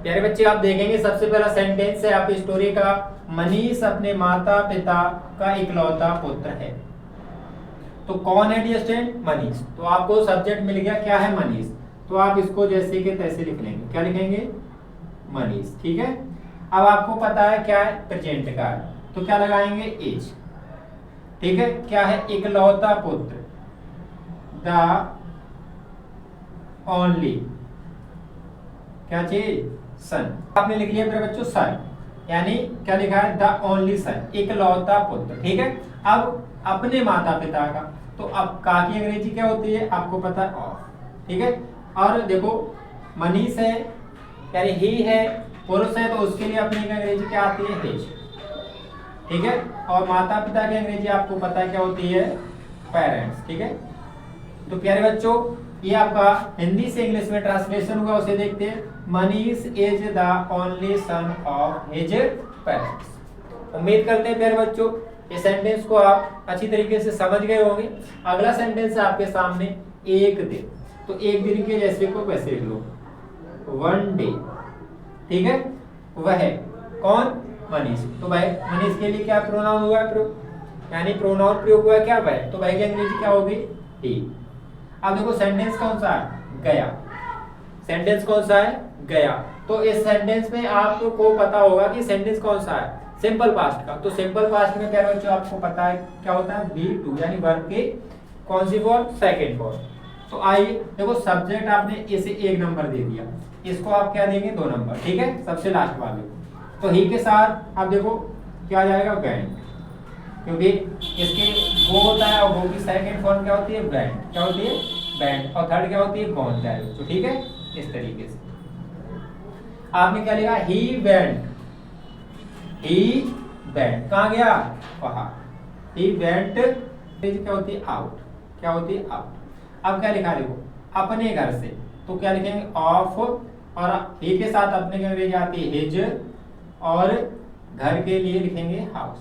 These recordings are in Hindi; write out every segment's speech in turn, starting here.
प्यारे बच्चे आप देखेंगे सबसे पहला सेंटेंस है आपकी स्टोरी का, मनीष अपने माता पिता का इकलौता पुत्र है। तो कौन है डियर स्टूडेंट? मनीष। तो आपको सब्जेक्ट मिल गया क्या है? मनीष। तो आप इसको जैसे के तैसे लिख लेंगे, क्या लिखेंगे? मनीष। ठीक है। अब आपको पता है क्या है? प्रेजेंट का है, तो क्या लगाएंगे? इज। ठीक है। क्या है? इकलौता पुत्र, द ओनली, क्या चीज? सन। आपने लिख लिया मेरे बच्चों सन, यानी क्या लिखा है? द ओनली सन, इकलौता पुत्र। ठीक है। अब अपने माता पिता का, तो अब का की अंग्रेजी क्या होती है? आपको पता है, ऑफ। ठीक है। और देखो मनीष है यानी ही है, पुरुष है, तो उसके लिए अपनी अंग्रेजी क्या आती है? हिज। ठीक है। और माता पिता की अंग्रेजी आपको पता है क्या होती है? पेरेंट्स। ठीक है। तो प्यारे बच्चों ये आपका हिंदी से इंग्लिश में ट्रांसलेशन हुआ, उसे देखते हैं। Manish is the only son of his parents. उम्मीद करते हैं प्यारे बच्चों इस सेंटेंस को आप अच्छी तरीके से समझ गए होंगे। अगला सेंटेंस है आपके सामने, एक दिन। तो एक दिन के जैसे को वैसे लिख लो, वन डे। ठीक है। वह कौन? मनीष। तो भाई मनीष के लिए क्या प्रोनाउन हुआ? यानी प्रोनाउन प्रयोग हुआ क्या? वह। तो वह की अंग्रेजी क्या होगी? ही। अब देखो सेंटेंस कौन सा है? गया। सेंटेंस कौन सा है? गया। तो इस सेंटेंस में आपको पता होगा कि सेंटेंस कौन सा है? सिंपल पास्ट का। तो सिंपल पास्ट में प्यारे बच्चों आपको पता है क्या होता है? बी टू, यानी वर्ब के कौन सी फॉर्म? Second form. तो आइए देखो सब्जेक्ट आपने इसे 1 नंबर दे दिया, इसको आप क्या देंगे? 2 नंबर। ठीक है। सबसे लास्ट वाले। तो ही के साथ आप देखो क्या आ जाएगा? वेंट, क्योंकि इसके वो होता है और वो की सेकंड फॉर्म क्या होती है? वेंट। क्या होती है? वेंट। और थर्ड क्या होती है? गॉन। तो ठीक है। इस तरीके से आपने क्या लिखा? He went. ही वेंट कहाँ गया? वहां। ही वेंट क्या होती है? आउट। क्या होती है? आउट। अब क्या लिखा? देखो अपने घर से, तो क्या लिखेंगे? ऑफ। और ही के साथ अपने की अंग्रेजी आती है हिज, और घर के लिए लिखेंगे हाउस।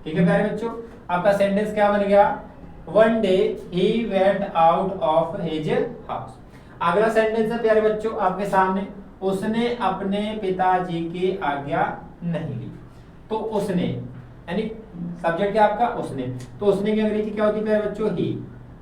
ठीक है प्यारे बच्चों। आपका सेंटेंस क्या बन गया? One day he went out of his house. अगला सेंटेंस है प्यारे बच्चों आपके सामने, उसने अपने पिताजी की आज्ञा नहीं ली। तो उसने यानी सब्जेक्ट क्या आपका? उसने। तो उसने की अंग्रेजी क्या होती है प्यारे बच्चों? ही।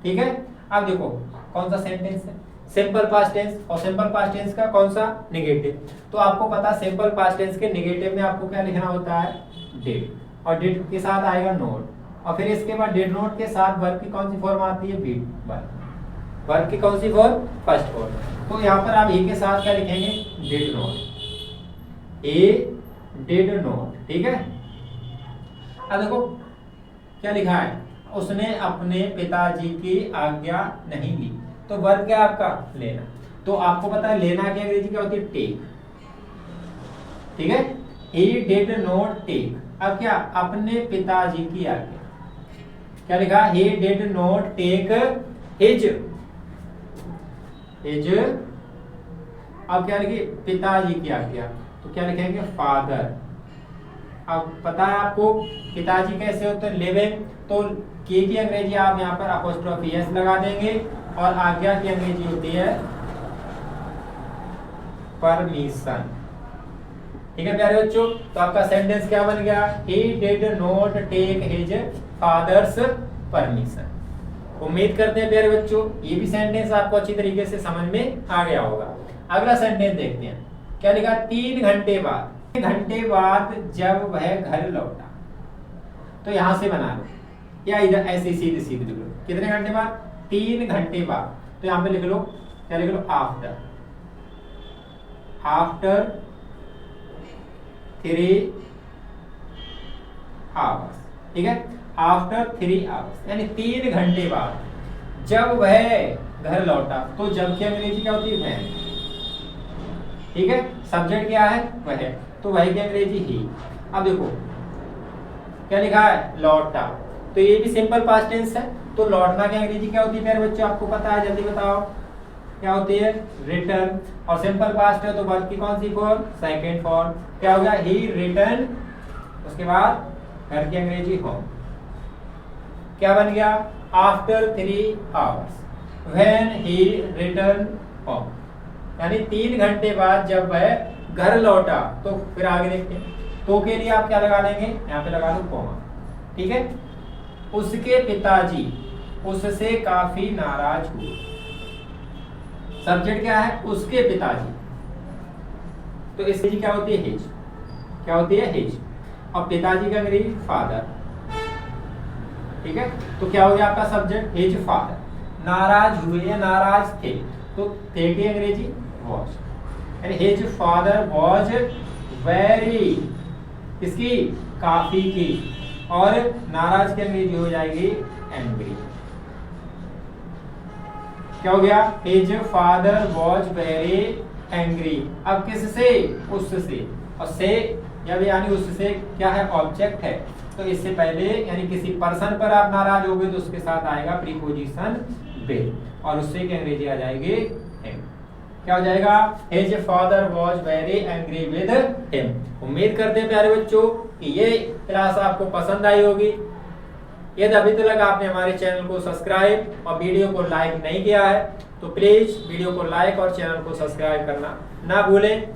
ठीक है। अब देखो कौन सा सेंटेंस है? Simple past tense. और सिंपल पास्ट टेंस का कौन सा? नेगेटिव। तो आपको पता सिंपल पास्ट टेंस के नेगेटिव में आपको क्या लिखना होता है? डिड। और डिड के साथ आएगा नोट, और फिर इसके बाद डिड नोट के साथ वर्ब की कौन सी फॉर्म आती है? बीड वर्ब। वर्ब की कौन सी फॉर्म? First form. तो यहाँ पर आप ही के साथ क्या लिखेंगे? Did note. A did note. ठीक है। अब देखो क्या लिखा है? उसने अपने पिताजी की आज्ञा नहीं ली। तो वर्ब क्या आपका? लेना। तो आपको पता है लेना की अंग्रेजी क्या होती है? टेक। ठीक है। He did not take। अब क्या? अपने पिताजी की आज्ञा। क्या लिखा? He did not take his। अब क्या लिखिए? पिताजी की आज्ञा। तो क्या लिखेंगे? फादर। अब पता है आपको पिताजी कैसे होते हैं? लिविंग। तो के की अंग्रेजी आप यहाँ पर अपोस्ट्रोफी एस लगा देंगे, और आज्ञा की अंग्रेजी होती है परमिशन। ठीक है प्यारे बच्चों। तो आपका सेंटेंस क्या बन गया? He did not take his father's permission। उम्मीद करते हैं प्यारे बच्चों ये भी सेंटेंस आपको अच्छी तरीके से समझ में आ गया होगा। अगला सेंटेंस देखते हैं क्या लिखा? 3 घंटे बाद। 3 घंटे बाद जब वह घर लौटा। तो यहां से बना लो, या इधर ऐसे सीधे सीधे लिख लो। कितने घंटे बाद? 3 घंटे बाद। तो यहां पे लिख लो, क्या लिख लो? आफ्टर। After 3 hours. ठीक है। आफ्टर 3 आवर्स यानी 3 घंटे बाद जब वह घर लौटा। तो जब की अंग्रेजी क्या होती है? व्हेन। ठीक है। सब्जेक्ट क्या है? वह। तो वह की अंग्रेजी ही। अब देखो क्या लिखा है? लौटा। तो ये भी सिंपल पास्ट टेंस है। तो लौटना की अंग्रेजी क्या होती है प्यारे बच्चों? आपको पता है, जल्दी बताओ क्या होती है? रिटर्न। और सिंपल पास्ट है तो वर्ब की कौन सी फॉर्म? Second form. क्या हो गया? ही रिटर्न। उसके बाद घर की अंग्रेजी होम। क्या बन गया? After 3 hours when he return home. यानी 3 घंटे बाद जब वह घर लौटा, तो फिर आगे देखते हैं। तो के लिए आप क्या लगा लेंगे, यहाँ पे लगा दो कॉमा, ठीक है। उसके पिताजी उससे काफी नाराज हुए। सब्जेक्ट क्या है, उसके पिताजी, तो इसकी क्या होती है, हिज, क्या होती है, हिज। और पिताजी का अंग्रेजी फादर, ठीक है। तो क्या हो गया आपका सब्जेक्ट, हिज फादर। नाराज हुए या नाराज थे, तो थे की अंग्रेजी वॉज, यानी हिज फादर वॉज वेरी, किसकी, काफी की, और नाराज की अंग्रेजी हो जाएगी एंग्री। क्या हो गया, his father was very angry. अब किससे, उससे, और से जब यानी उससे क्या है, ऑब्जेक्ट है, तो इससे पहले यानी किसी पर्सन पर आप नाराज हो गए तो उसके साथ आएगा प्रीपोजिशन विद, और उससे की अंग्रेजी आ जाएगी हिम। क्या हो जाएगा, his father was very angry with him. उम्मीद करते हैं प्यारे बच्चों कि ये क्लास आपको पसंद आई होगी। यदि अभी तक आपने हमारे चैनल को सब्सक्राइब और वीडियो को लाइक नहीं किया है तो प्लीज वीडियो को लाइक और चैनल को सब्सक्राइब करना ना भूलें।